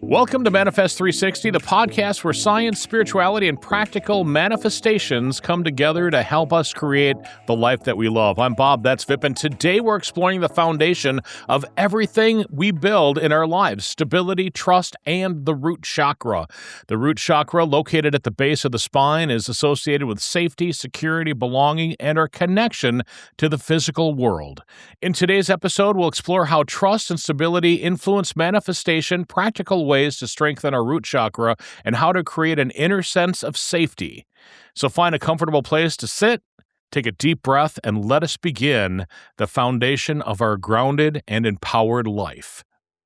Welcome to Manifest 360, the podcast where science, spirituality, and practical manifestations come together to help us create the life that we love. I'm Bob, that's Vipin. Today we're exploring the foundation of everything we build in our lives: stability, trust, and the root chakra. The root chakra, located at the base of the spine, is associated with safety, security, belonging, and our connection to the physical world. In today's episode, we'll explore how trust and stability influence manifestation, practical ways to strengthen our root chakra, and how to create an inner sense of safety. So find a comfortable place to sit, take a deep breath, and let us begin the foundation of our grounded and empowered life.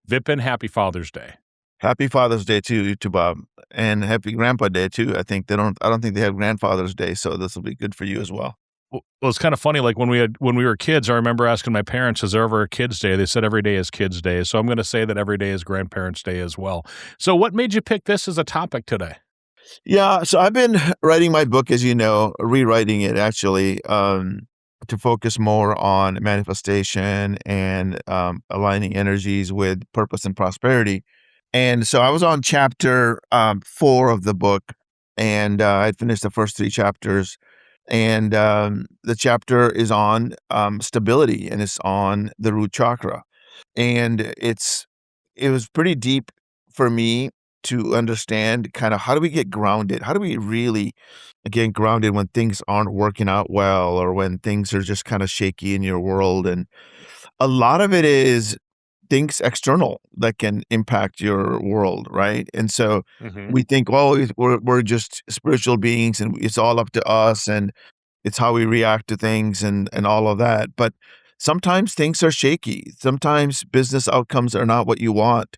Vipin, happy Father's Day. Happy Father's Day to you, Bob, and happy Grandpa Day too. I don't think they have Grandfather's Day, so this will be good for you as well. Well, it's kind of funny. Like when we were kids, I remember asking my parents, "Is there ever a Kids Day?" They said every day is Kids Day. So I'm going to say that every day is Grandparents' Day as well. So what made you pick this as a topic today? Yeah, so I've been writing my book, as you know, rewriting it actually, to focus more on manifestation and aligning energies with purpose and prosperity. And so I was on chapter 4 of the book, and I finished the first 3 chapters. And the chapter is on stability, and it's on the root chakra. And it was pretty deep for me to understand kind of how do we get grounded? How do we really get grounded when things aren't working out well, or when things are just kind of shaky in your world? And a lot of it is things external that can impact your world, right? And so we think, well, we're just spiritual beings, and it's all up to us, and it's how we react to things, and all of that. But sometimes things are shaky. Sometimes business outcomes are not what you want,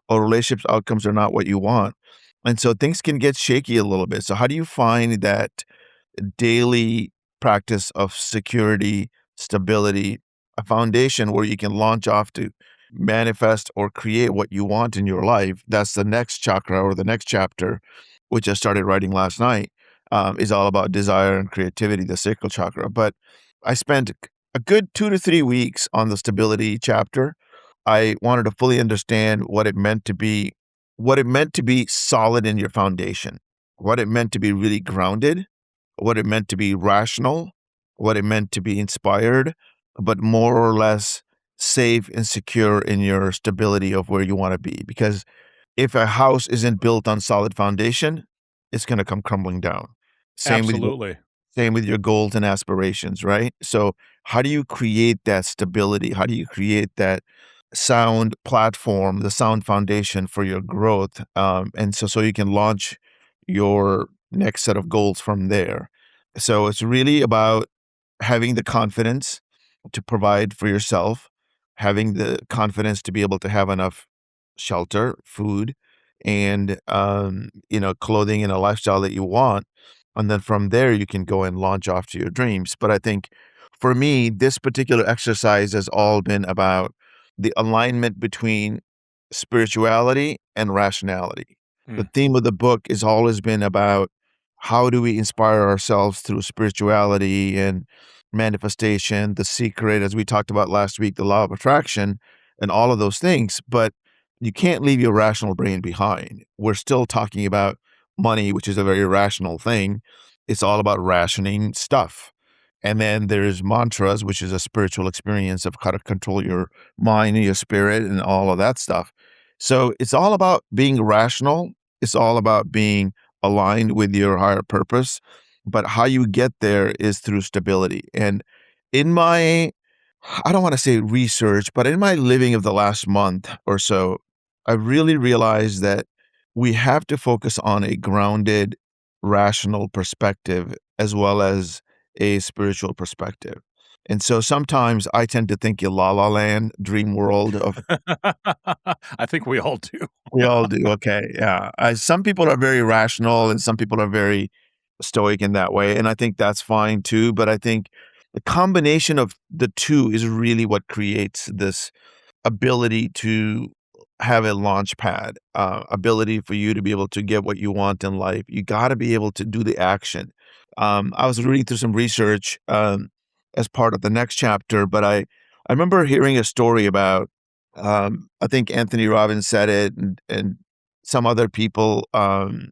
or relationships outcomes are not what you want. And so things can get shaky a little bit. So how do you find that daily practice of security, stability, a foundation where you can launch off to manifest or create what you want in your life? That's the next chakra, or the next chapter, which I started writing last night, is all about desire and creativity, the sacral chakra. But I spent a good 2 to 3 weeks on the stability chapter. I wanted to fully understand what it meant to be solid in your foundation, what it meant to be really grounded, what it meant to be rational, what it meant to be inspired, but more or less safe and secure in your stability of where you want to be. Because if a house isn't built on solid foundation, it's going to come crumbling down. Absolutely. Same with your goals and aspirations, right? So how do you create that stability? How do you create that sound platform, the sound foundation for your growth? And so you can launch your next set of goals from there. So it's really about having the confidence to provide for yourself, having the confidence to be able to have enough shelter, food, and clothing and a lifestyle that you want. And then from there, you can go and launch off to your dreams. But I think for me, this particular exercise has all been about the alignment between spirituality and rationality. The theme of the book has always been about how do we inspire ourselves through spirituality and manifestation, the secret, as we talked about last week, the law of attraction, and all of those things. But you can't leave your rational brain behind. We're still talking about money, which is a very rational thing. It's all about rationing stuff. And then there's mantras, which is a spiritual experience of how to control your mind and your spirit and all of that stuff. So it's all about being rational. It's all about being aligned with your higher purpose. But how you get there is through stability. And in my, I don't want to say research, but in my living of the last month or so, I really realized that we have to focus on a grounded, rational perspective as well as a spiritual perspective. And so sometimes I tend to think in la la land, dream world of. I think we all do. We all do. Okay. Yeah. Some people are very rational, and some people are very stoic in that way. And I think that's fine too. But I think the combination of the two is really what creates this ability to have a launch pad, ability for you to be able to get what you want in life. You got to be able to do the action. I was reading through some research as part of the next chapter, but I remember hearing a story about, I think Anthony Robbins said it, and some other people,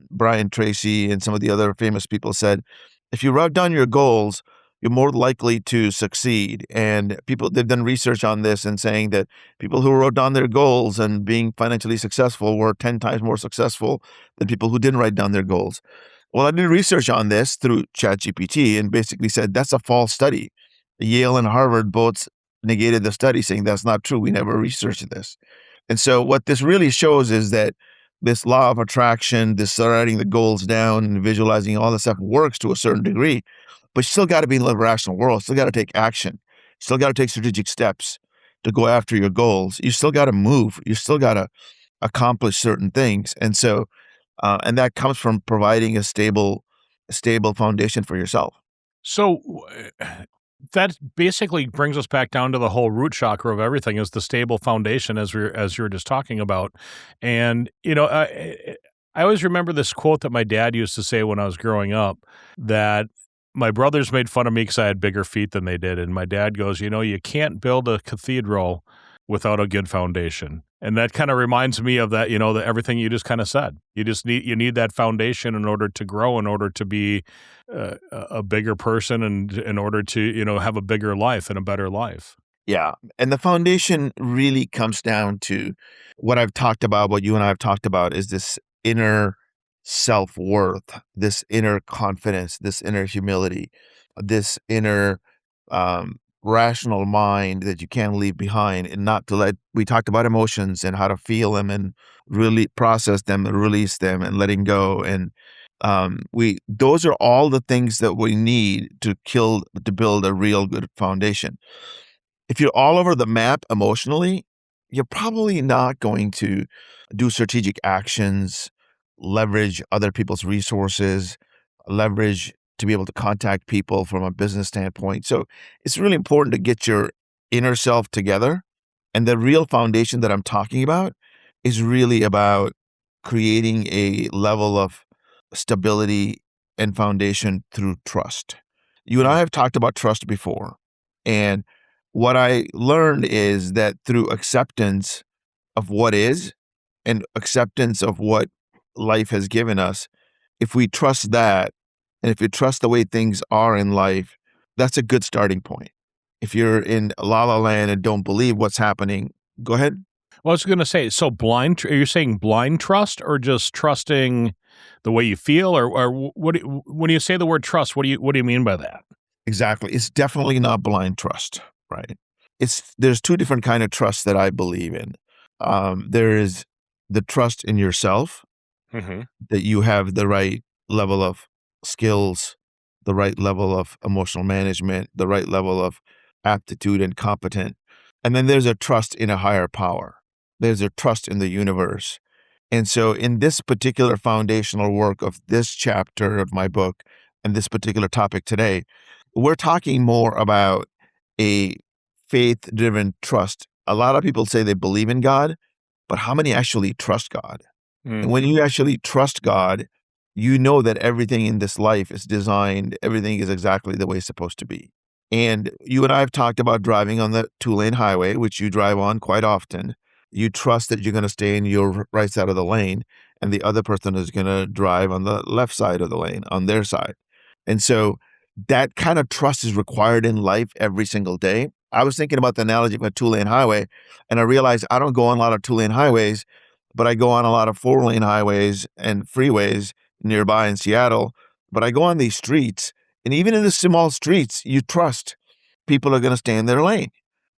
Brian Tracy and some of the other famous people said, if you write down your goals, you're more likely to succeed. And they've done research on this and saying that people who wrote down their goals and being financially successful were 10 times more successful than people who didn't write down their goals. Well, I did research on this through ChatGPT and basically said that's a false study. Yale and Harvard both negated the study, saying that's not true. We never researched this. And so what this really shows is that this law of attraction, this writing the goals down and visualizing all this stuff works to a certain degree, but you still got to be in the rational world. Still got to take action. Still got to take strategic steps to go after your goals. You still got to move. You still got to accomplish certain things. And so, and that comes from providing a stable foundation for yourself. So that basically brings us back down to the whole root chakra of everything, is the stable foundation, as you were just talking about. And I always remember this quote that my dad used to say when I was growing up, that my brothers made fun of me because I had bigger feet than they did, and my dad goes, you can't build a cathedral without a good foundation. And that kind of reminds me of that, that everything you just kind of said. You need that foundation in order to grow, in order to be a bigger person, and in order to, have a bigger life and a better life. Yeah. And the foundation really comes down to what I've talked about, what you and I have talked about, is this inner self-worth, this inner confidence, this inner humility, this inner rational mind that you can't leave behind, and not to we talked about emotions and how to feel them and really process them and release them and letting go. And those are all the things that we need to build a real good foundation. If you're all over the map emotionally, you're probably not going to do strategic actions, leverage other people's resources, leverage to be able to contact people from a business standpoint. So it's really important to get your inner self together. And the real foundation that I'm talking about is really about creating a level of stability and foundation through trust. You and I have talked about trust before. And what I learned is that through acceptance of what is and acceptance of what life has given us, if we trust that, and if you trust the way things are in life, that's a good starting point. If you're in la la land and don't believe what's happening, go ahead. Well, I was going to say, so are you saying blind trust, or just trusting the way you feel, or when you say the word trust, what do you mean by that? Exactly. It's definitely not blind trust, right? There's two different kind of trust that I believe in. There is the trust in yourself, that you have the right level of skills, the right level of emotional management, the right level of aptitude and competent. And then there's a trust in a higher power. There's a trust in the universe. And so in this particular foundational work of this chapter of my book and this particular topic today, we're talking more about a faith-driven trust. A lot of people say they believe in God, but how many actually trust God? And when you actually trust God, you know that everything in this life is designed, everything is exactly the way it's supposed to be. And you and I have talked about driving on the 2-lane highway, which you drive on quite often. You trust that you're going to stay in your right side of the lane, and the other person is going to drive on the left side of the lane, on their side. And so that kind of trust is required in life every single day. I was thinking about the analogy of a 2-lane highway, and I realized I don't go on a lot of 2-lane highways, but I go on a lot of 4-lane highways and freeways nearby in Seattle. But I go on these streets, and even in the small streets, you trust people are going to stay in their lane.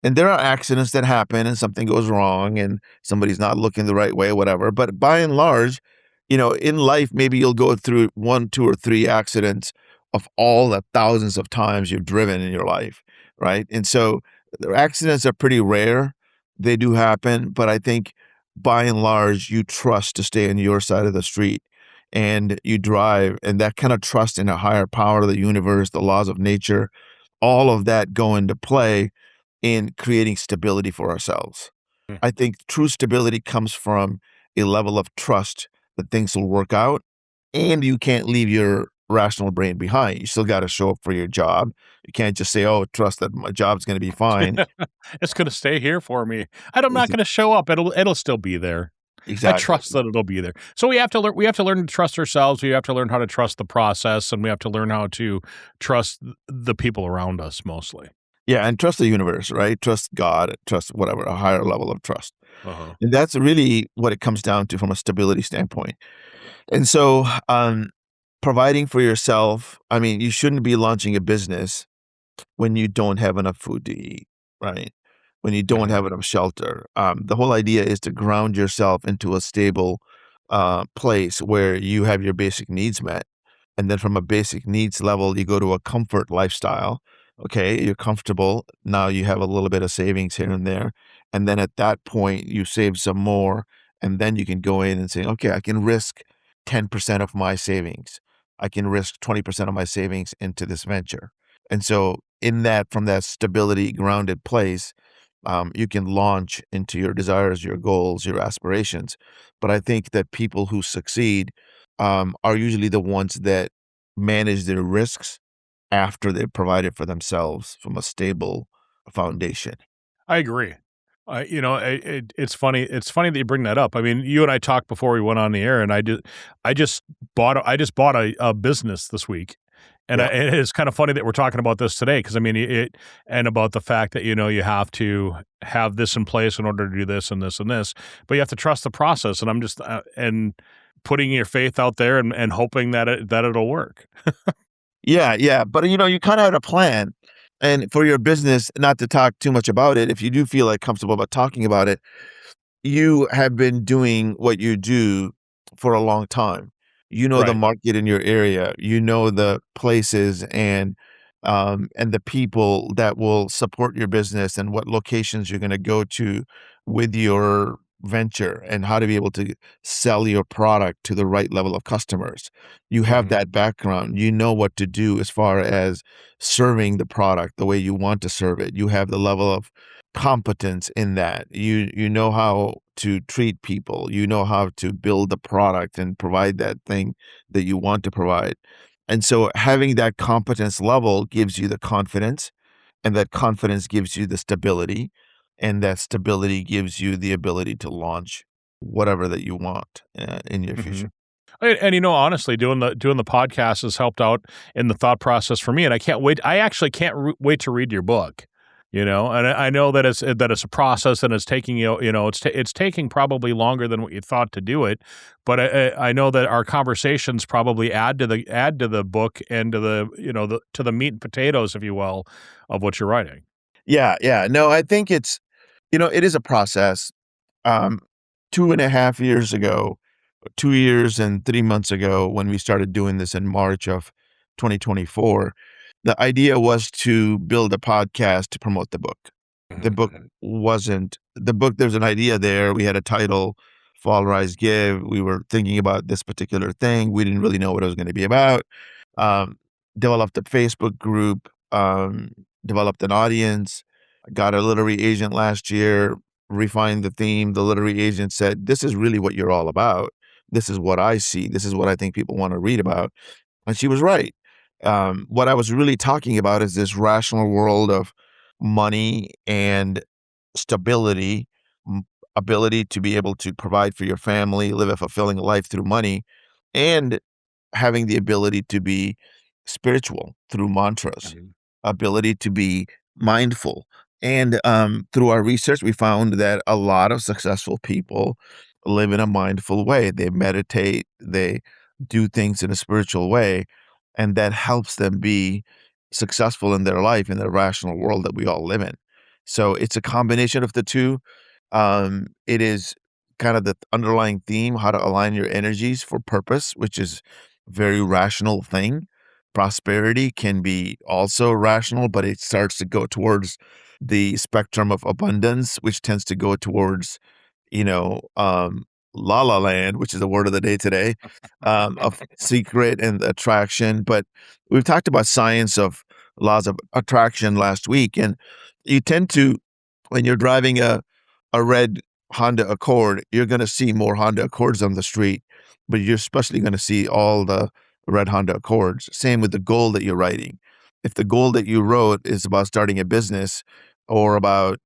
And there are accidents that happen and something goes wrong and somebody's not looking the right way, whatever. But by and large, in life, maybe you'll go through 1, 2, or 3 accidents of all the thousands of times you've driven in your life, right? And so the accidents are pretty rare. They do happen, but I think by and large, you trust to stay on your side of the street and you drive, and that kind of trust in a higher power of the universe, the laws of nature, all of that go into play in creating stability for ourselves. I think true stability comes from a level of trust that things will work out, and you can't leave your rational brain behind. You still got to show up for your job. You can't just say, "Oh, trust that my job's going to be fine." It's going to stay here for me. I'm not going to show up. It'll still be there. I Exactly. trust that it'll be there. So we have to learn. We have to learn to trust ourselves. We have to learn how to trust the process, and we have to learn how to trust the people around us. Mostly. Yeah, and trust the universe, right? Trust God, trust whatever, a higher level of trust. Uh huh. And that's really what it comes down to from a stability standpoint. And so, providing for yourself, I mean, you shouldn't be launching a business when you don't have enough food to eat, right? When you don't Hmm. have enough shelter. The whole idea is to ground yourself into a stable place where you have your basic needs met. And then from a basic needs level, you go to a comfort lifestyle. Okay, you're comfortable. Now you have a little bit of savings here and there. And then at that point, you save some more. And then you can go in and say, okay, I can risk 10% of my savings. I can risk 20% of my savings into this venture. And so, in that, from that stability, grounded place, you can launch into your desires, your goals, your aspirations. But I think that people who succeed are usually the ones that manage their risks after they've provided for themselves from a stable foundation. I agree. It's funny. It's funny that you bring that up. I mean, you and I talked before we went on the air, and I just I just bought a business this week, Yeah. and it's kind of funny that we're talking about this today because I mean and about the fact that you have to have this in place in order to do this and this and this, but you have to trust the process. And I'm just and putting your faith out there and hoping that it'll work. Yeah, yeah. But you kind of had a plan. And for your business, not to talk too much about it, if you do feel like comfortable about talking about it, you have been doing what you do for a long time. You know the Right. market in your area. You know the places and the people that will support your business and what locations you're going to go to with your venture and how to be able to sell your product to the right level of customers. You have Hmm. that background. You know what to do as far as serving the product the way you want to serve it. You have the level of competence in that. You know how to treat people. You know how to build the product and provide that thing that you want to provide. And so having that competence level gives you the confidence, and that confidence gives you the stability, and that stability gives you the ability to launch whatever that you want in your Hmm. future. And honestly, doing the podcast has helped out in the thought process for me, and I can't wait. I actually can't wait to read your book. And I know that it's a process, and it's taking it's taking probably longer than what you thought to do it, but I know that our conversations probably add to the book and to the meat and potatoes, if you will, of what you're writing. Yeah, yeah. No, I think it is a process. Um, 2.5 years ago, 2 years and 3 months ago, when we started doing this in March of 2024, the idea was to build a podcast to promote the book. The book Mhm. wasn't the book. There's an idea there. We had a title, Fall, Rise, Give. We were thinking about this particular thing. We didn't really know what it was going to be about. Um, Developed a Facebook group, developed an audience, got a literary agent last year, refined the theme. The literary agent said, "This is really what you're all about. This is what I see. This is what I think people want to read about." And she was right. What I was really talking about is this rational world of money and stability, m- ability to be able to provide for your family, live a fulfilling life through money, and having the ability to be spiritual through mantras, Mhm. ability to be mindful. And through our research, we found that a lot of successful people live in a mindful way. They meditate, they do things in a spiritual way, and that helps them be successful in their life in the rational world that we all live in. So it's a combination of the two. It is kind of the underlying theme, how to align your energies for purpose, which is a very rational thing. Prosperity can be also rational, but it starts to go towards the spectrum of abundance, which tends to go towards you know, La La Land, which is the word of the day today, of secret and attraction. But we've talked about science of laws of attraction last week, and you tend to, when you're driving a red Honda Accord, you're going to see more Honda Accords on the street, but you're especially going to see all the red Honda Accords. Same with the goal that you're writing. If the goal that you wrote is about starting a business or about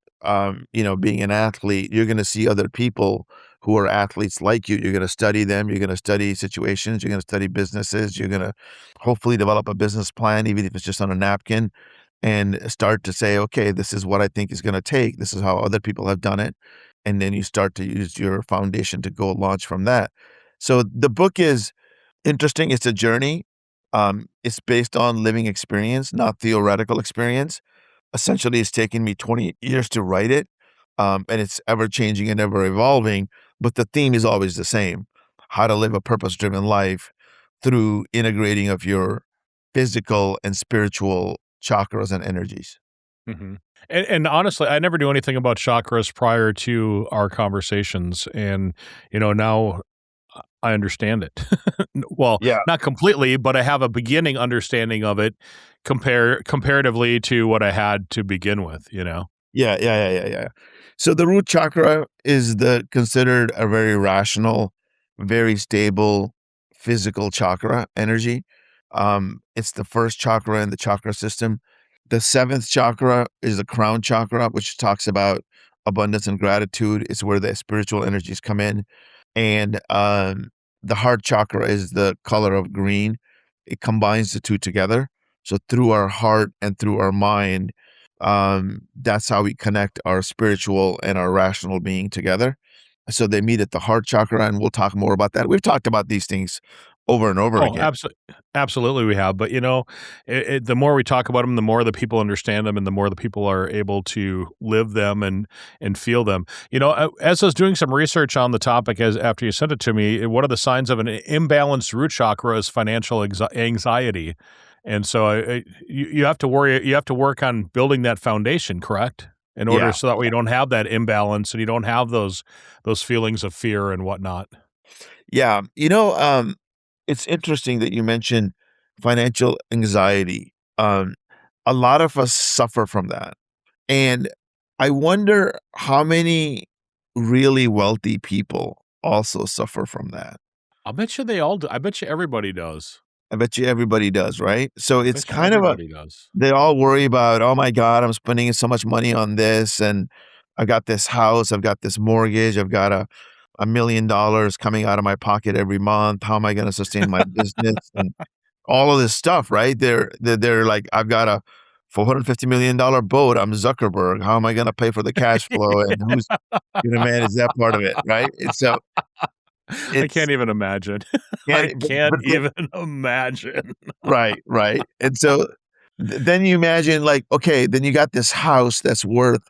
being an athlete, you're going to see other people who are athletes like you. You're going to study them. You're going to study situations. You're going to study businesses. You're going to hopefully develop a business plan, even if it's just on a napkin, and start to say, okay, this is what I think is going to take. This is how other people have done it. And then you start to use your foundation to go launch from that. So the book is interesting. It's a journey. It's based on living experience, not theoretical experience. Essentially, it's taken me 20 years to write it, and it's ever changing and ever evolving. But the theme is always the same: how to live a purpose-driven life through integrating of your physical and spiritual chakras and energies. hmm and honestly, I never knew anything about chakras prior to our conversations, and now I understand it. Well, Yeah. not completely, but I have a beginning understanding of it comparatively to what I had to begin with, you know? Yeah. So the root chakra is the considered a very rational, very stable physical chakra energy. It's the first chakra in the chakra system. The seventh chakra is the crown chakra, which talks about abundance and gratitude. It's where the spiritual energies come in. And the heart chakra is the color of green. It combines the two together. So through our heart and through our mind, that's how we connect our spiritual and our rational being together. So they meet at the heart chakra, and we'll talk more about that. We've talked about these things over and over Oh, again. absolutely we have. But the more we talk about them, the more the people understand them, and the more the people are able to live them and feel them. As I was doing some research on the topic, as after you sent it to me, one of the signs of an imbalanced root chakra is financial anxiety, and so you have to worry. You have to work on building that foundation, correct? In order Yeah. so that way you don't have that imbalance and you don't have those feelings of fear and whatnot. Yeah. It's interesting that you mentioned financial anxiety. A lot of us suffer from that. And I wonder how many really wealthy people also suffer from that. I'll bet you they all do. I bet you everybody does. I bet you everybody does, right? So I it's bet you kind of everybody does. they all worry about, oh my God, I'm spending so much money on this, and I've got this house, I've got this mortgage, I've got $1 million coming out of my pocket every month. How am I going to sustain my business and all of this stuff, right? They're like, I've got a $450 million boat. I'm Zuckerberg. How am I going to pay for the cash flow, and who's going to manage that part of it, right? And so I it's can't even imagine. I yeah, can't even imagine. right. And so then you imagine like, okay, then you got this house that's worth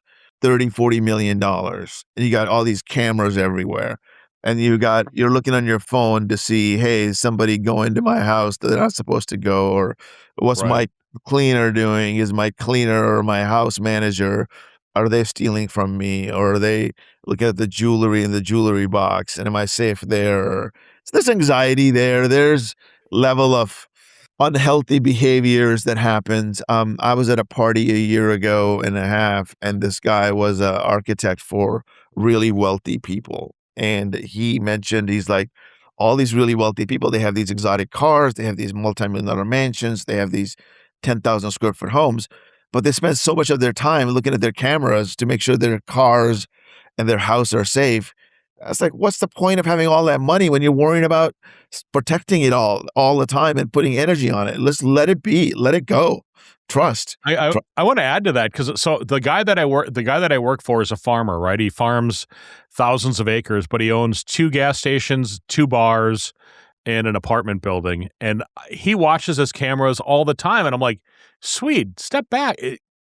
30, $40 million, and you got all these cameras everywhere. And you're looking on your phone to see, hey, is somebody going to my house that they're not supposed to go? Or what's Right. my cleaner doing? Is my cleaner or my house manager, are they stealing from me? Or are they looking at the jewelry in the jewelry box? And am I safe there? So there's anxiety there. There's level of unhealthy behaviors that happens. I was at a party a year ago and a half, and this guy was an architect for really wealthy people. And he mentioned, he's like, all these really wealthy people, they have these exotic cars, they have these multi-million-dollar mansions, they have these 10,000 square foot homes, but they spend so much of their time looking at their cameras to make sure their cars and their house are safe. I was like, what's the point of having all that money when you're worrying about protecting it all the time and putting energy on it? Let's let it be, let it go. Trust. I I, Tru- I want to add to that because the guy that I work for is a farmer, right? He farms thousands of acres, but he owns two gas stations, two bars, and an apartment building. And he watches his cameras all the time, and I'm like, "Sweet, step back.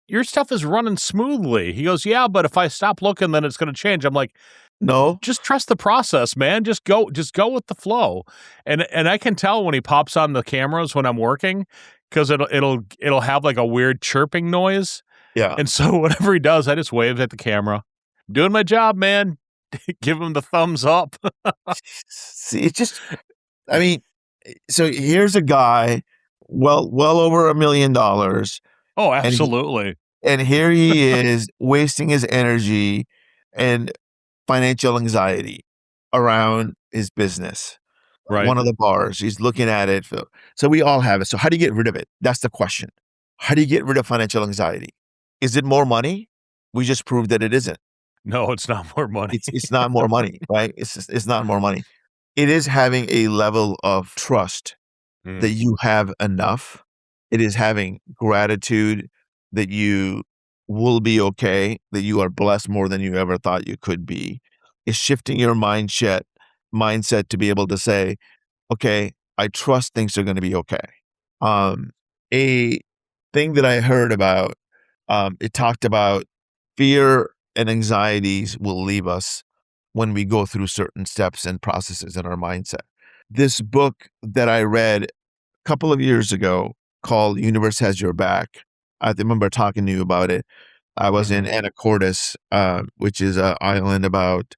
Your stuff is running smoothly." He goes, "Yeah, but if I stop looking, then it's going to change." I'm like, no, just trust the process, man. Just go with the flow. And I can tell when he pops on the cameras when I'm working because it'll have like a weird chirping noise. yeah. And so whatever he does, I just wave at the camera. Doing my job, man. Give him the thumbs up. See, it's just, I mean, so here's a guy, well over $1 million, Oh, and absolutely. here he is wasting his energy and financial anxiety around his business. Right. One of the bars, he's looking at it. So we all have it. So how do you get rid of it? That's the question. How do you get rid of financial anxiety? Is it more money? We just proved that it isn't. No, it's not more money. It's not more money, right? It's not more money. It is having a level of trust Mm, that you have enough. It is having gratitude that you will be okay, that you are blessed more than you ever thought you could be. It's shifting your mindset to be able to say, okay, I trust things are going to be okay. Um, a thing that I heard about, it talked about fear and anxieties will leave us when we go through certain steps and processes in our mindset. This book that I read a couple of years ago called Universe Has Your Back. I remember talking to you about it. I was in mhm. Anacortes, which is an island about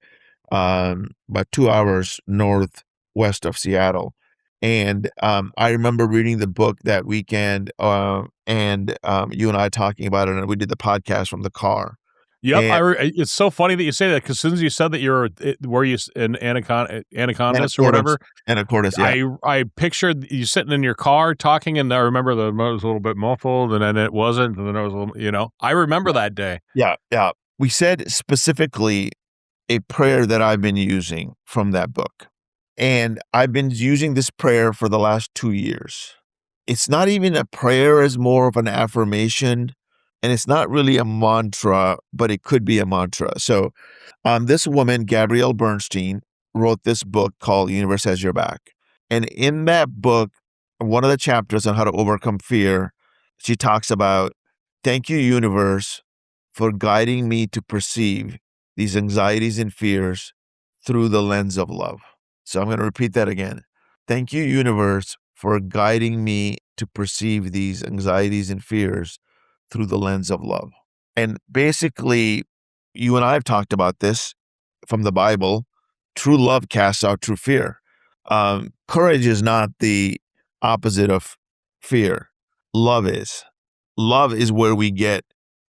2 hours northwest of Seattle. And, I remember reading the book that weekend, you and I talking about it, and we did the podcast from the car. Yep, And it's so funny that you say that because as soon as you said that you're where in Anacondas or Anacortes whatever, Anacortes, yeah. I pictured you sitting in your car talking, and I remember the motor was a little bit muffled, and then it wasn't, and then it was a little, I remember that day. Yeah, yeah. We said specifically a prayer that I've been using from that book, and I've been using this prayer for the last 2 years. It's not even a prayer, it's more of an affirmation, and it's not really a mantra, but it could be a mantra. So, this woman, Gabrielle Bernstein, wrote this book called Universe Has Your Back. And in that book, one of the chapters on how to overcome fear, she talks about, thank you, universe, for guiding me to perceive these anxieties and fears through the lens of love. So I'm going to repeat that again. Thank you, universe, for guiding me to perceive these anxieties and fears through the lens of love. And basically, you and I have talked about this from the Bible. True love casts out true fear. Courage is not the opposite of fear. Love is. Love is where we get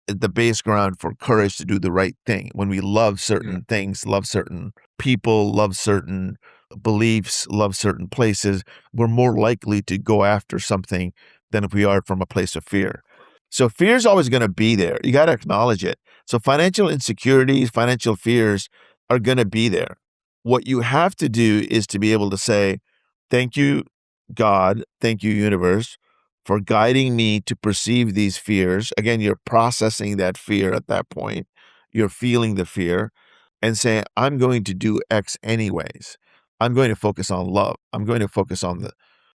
the base ground for courage to do the right thing. When we love Mm. certain things, love certain people, love certain beliefs, love certain places, we're more likely to go after something than if we are from a place of fear. So fear is always going to be there. You got to acknowledge it. So financial insecurities, financial fears are going to be there. What you have to do is to be able to say, thank you, God, thank you, universe, for guiding me to perceive these fears. Again, you're processing that fear at that point. You're feeling the fear and saying, I'm going to do X anyways. I'm going to focus on love. I'm going to focus on the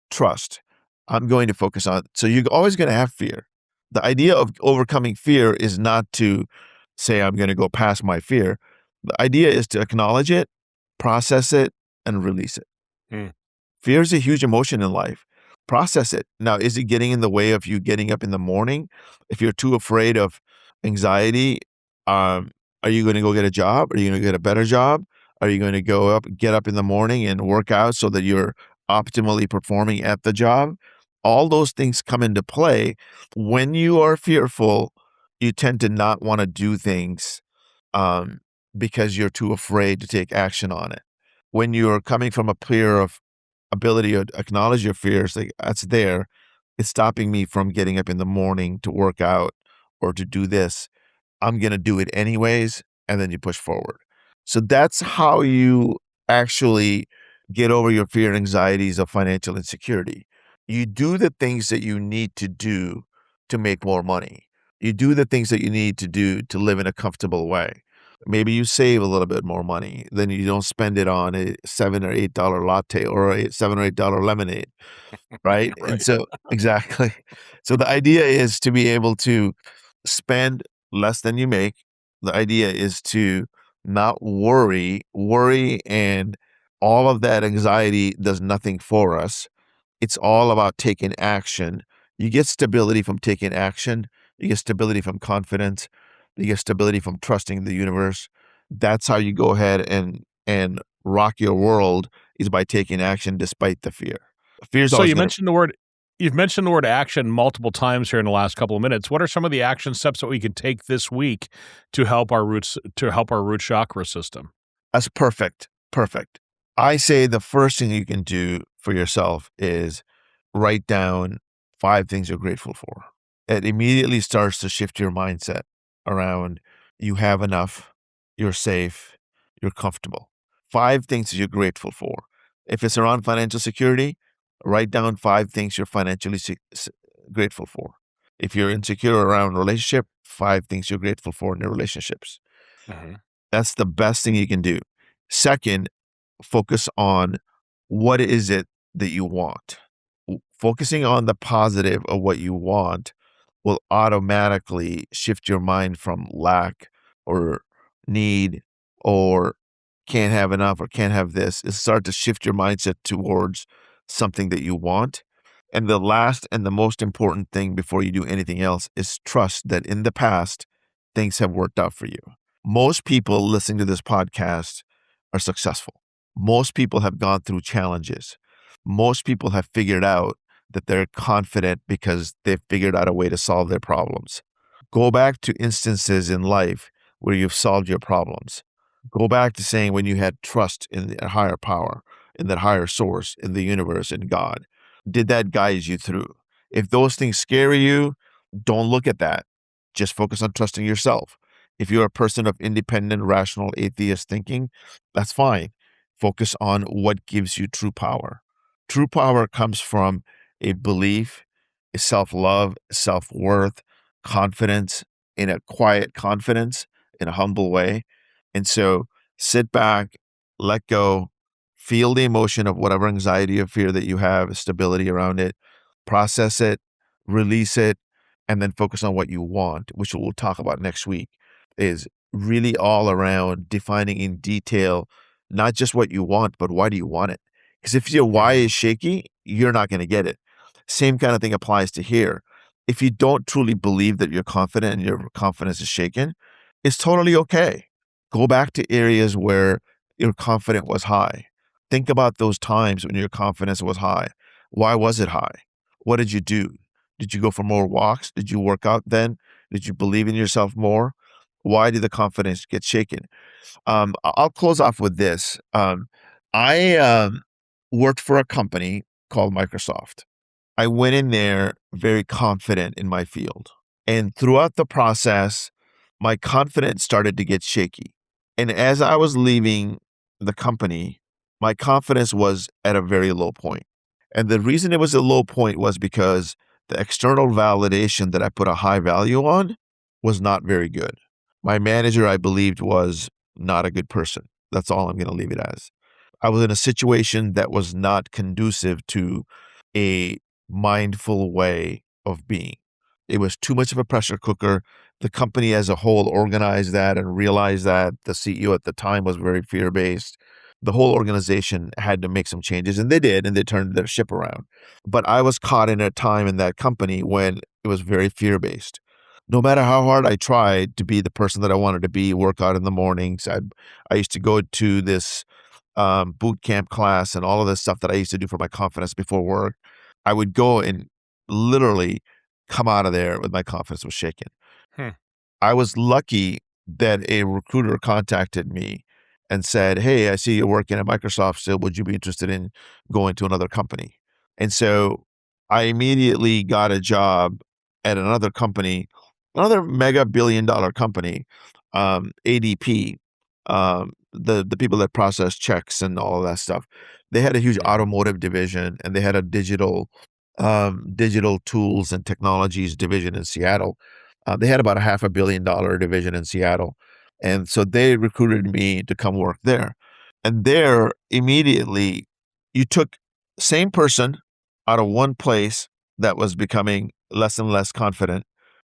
trust. I'm going to focus on, so you're always going to have fear. The idea of overcoming fear is not to say, I'm going to go past my fear. The idea is to acknowledge it, process it, and release it. Mm. Fear is a huge emotion in life. Process it. Now, is it getting in the way of you getting up in the morning? If you're too afraid of anxiety, are you going to go get a job? Are you going to get a better job? Are you going to get up in the morning and work out so that you're optimally performing at the job? All those things come into play. When you are fearful, you tend to not want to do things um, because you're too afraid to take action on it. When you're coming from a fear of ability to acknowledge your fears, like that's there. It's stopping me from getting up in the morning to work out or to do this. I'm going to do it anyways. And then you push forward. So that's how you actually get over your fear and anxieties of financial insecurity. You do the things that you need to do to make more money. You do the things that you need to do to live in a comfortable way. Maybe you save a little bit more money, then you don't spend it on a $7 or $8 latte or a $7 or $8 lemonade, right? And Right. so exactly. So the idea is to be able to spend less than you make. The idea is to not worry. Worry and all of that anxiety does nothing for us. It's all about taking action. You get stability from taking action. You get stability from confidence. You get stability from trusting the universe. That's how you go ahead and rock your world is by taking action despite the fear. Fear is So always going to you've mentioned the word action multiple times here in the last couple of minutes. What are some of the action steps that we can take this week to help our root chakra system? That's perfect. Perfect. I say the first thing you can do for yourself is write down 5 things you're grateful for. It immediately starts to shift your mindset around you have enough, you're safe, you're comfortable. 5 things you're grateful for. If it's around financial security, write down 5 things you're financially grateful for. If you're insecure around relationship, 5 things you're grateful for in your relationships. Mhm. That's the best thing you can do. Second, focus on what is it that you want. Focusing on the positive of what you want will automatically shift your mind from lack or need or can't have enough or can't have this. It start to shift your mindset towards something that you want. And the last and the most important thing before you do anything else is trust that in the past, things have worked out for you. Most people listening to this podcast are successful. Most people have gone through challenges. Most people have figured out that they're confident because they've figured out a way to solve their problems. Go back to instances in life where you've solved your problems. Go back to saying when you had trust in the higher power, in that higher source, in the universe, in God. Did that guide you through? If those things scare you, don't look at that. Just focus on trusting yourself. If you're a person of independent, rational, atheist thinking, that's fine. Focus on what gives you true power. True power comes from a belief, a self-love, self-worth, confidence, in a quiet confidence, in a humble way. And so sit back, let go, feel the emotion of whatever anxiety or fear that you have, stability around it, process it, release it, and then focus on what you want, which we'll talk about next week, is really all around defining in detail, not just what you want, but why do you want it? Because if your why is shaky, you're not going to get it. Same kind of thing applies to here. If you don't truly believe that you're confident and your confidence is shaken, it's totally okay. Go back to areas where your confidence was high. Think about those times when your confidence was high. Why was it high? What did you do? Did you go for more walks? Did you work out then? Did you believe in yourself more? Why did the confidence get shaken? I'll close off with this. I worked for a company called Microsoft. I went in there very confident in my field. And throughout the process, my confidence started to get shaky. And as I was leaving the company, my confidence was at a very low point. And the reason it was a low point was because the external validation that I put a high value on was not very good. My manager, I believed, was not a good person. That's all I'm going to leave it as. I was in a situation that was not conducive to a mindful way of being. It was too much of a pressure cooker. The company as a whole organized that and realized that. The CEO at the time was very fear-based. The whole organization had to make some changes, and they did, and they turned their ship around. But I was caught in a time in that company when it was very fear-based. No matter how hard I tried to be the person that I wanted to be, work out in the mornings, I used to go to this boot camp class and all of this stuff that I used to do for my confidence before work. I would go and literally come out of there with my confidence was shaken. Hmm. I was lucky that a recruiter contacted me and said, "Hey, I see you're working at Microsoft still. Would you be interested in going to another company?" And so I immediately got a job at another company, another mega billion-dollar company, ADP, the people that process checks and all of that stuff. They had a huge automotive division, and they had a digital tools and technologies division in Seattle. They had about a $500 million division in Seattle. And so they recruited me to come work there. And there, immediately, you took same person out of one place that was becoming less and less confident,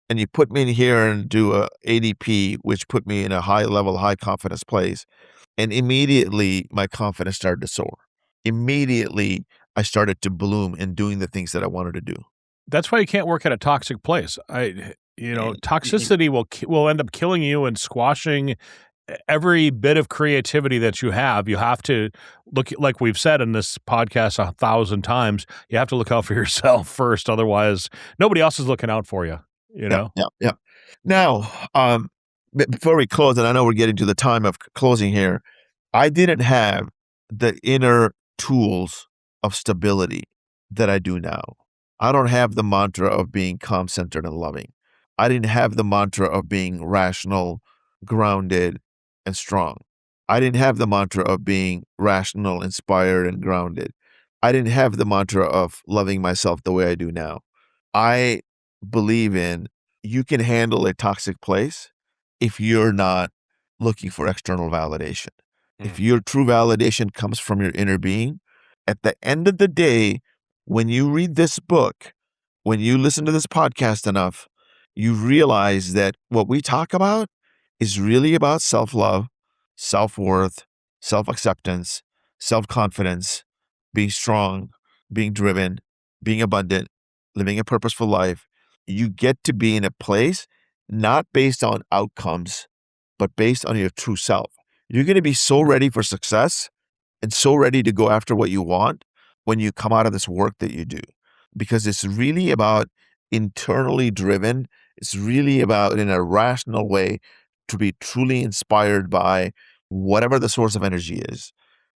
and you put me in here and do a ADP, which put me in a high level, high confidence place. And immediately, my confidence started to soar. Immediately, I started to bloom in doing the things that I wanted to do. That's why you can't work at a toxic place. And Toxicity will end up killing you and squashing every bit of creativity that you have. You have to look, like we've said in this podcast 1,000 times, you have to look out for yourself first. Otherwise, nobody else is looking out for you, you know? Yeah. Now, before we close, and I know we're getting to the time of closing here, I didn't have the inner tools of stability that I do now. I don't have the mantra of being calm, centered, and loving. I didn't have the mantra of being rational, grounded, and strong. I didn't have the mantra of being rational, inspired, and grounded. I didn't have the mantra of loving myself the way I do now. I believe in you can handle a toxic place if you're not looking for external validation. If your true validation comes from your inner being, at the end of the day, when you read this book, when you listen to this podcast enough, you realize that what we talk about is really about self-love, self-worth, self-acceptance, self-confidence, being strong, being driven, being abundant, living a purposeful life. You get to be in a place not based on outcomes, but based on your true self. You're going to be so ready for success and so ready to go after what you want when you come out of this work that you do, because it's really about internally driven. It's really about, in a rational way, to be truly inspired by whatever the source of energy is.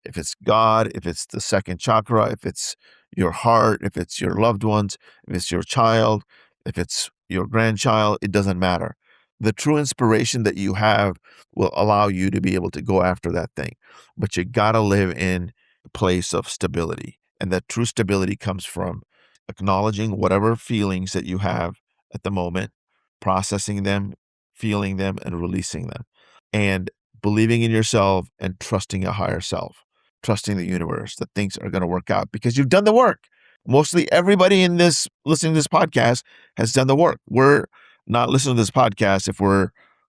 If it's God, if it's the second chakra, if it's your heart, if it's your loved ones, if it's your child, if it's your grandchild, it doesn't matter. The true inspiration that you have will allow you to be able to go after that thing. But you got to live in a place of stability. And that true stability comes from acknowledging whatever feelings that you have at the moment, processing them, feeling them, and releasing them. And believing in yourself and trusting a higher self, trusting the universe that things are going to work out because you've done the work. Mostly everybody in this listening to this podcast has done the work. We're not listening to this podcast if we're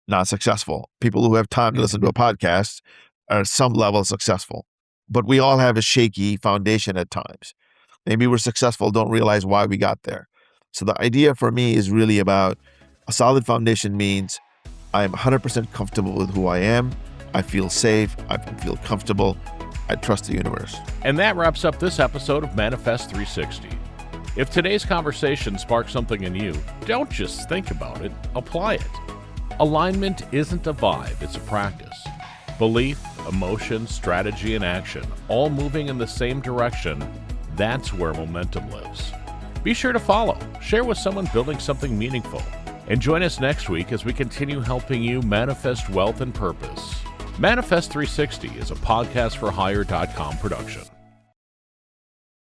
not successful. People who have time to listen to a podcast are at some level successful, but we all have a shaky foundation at times. Maybe we're successful, don't realize why we got there. So the idea for me is really about a solid foundation means I'm 100% comfortable with who I am. I feel safe. I feel comfortable. I trust the universe. And that wraps up this episode of Manifest 360. If today's conversation sparks something in you, don't just think about it, apply it. Alignment isn't a vibe, it's a practice. Belief, emotion, strategy, and action, all moving in the same direction, that's where momentum lives. Be sure to follow, share with someone building something meaningful, and join us next week as we continue helping you manifest wealth and purpose. Manifest 360 is a podcastforhire.com production.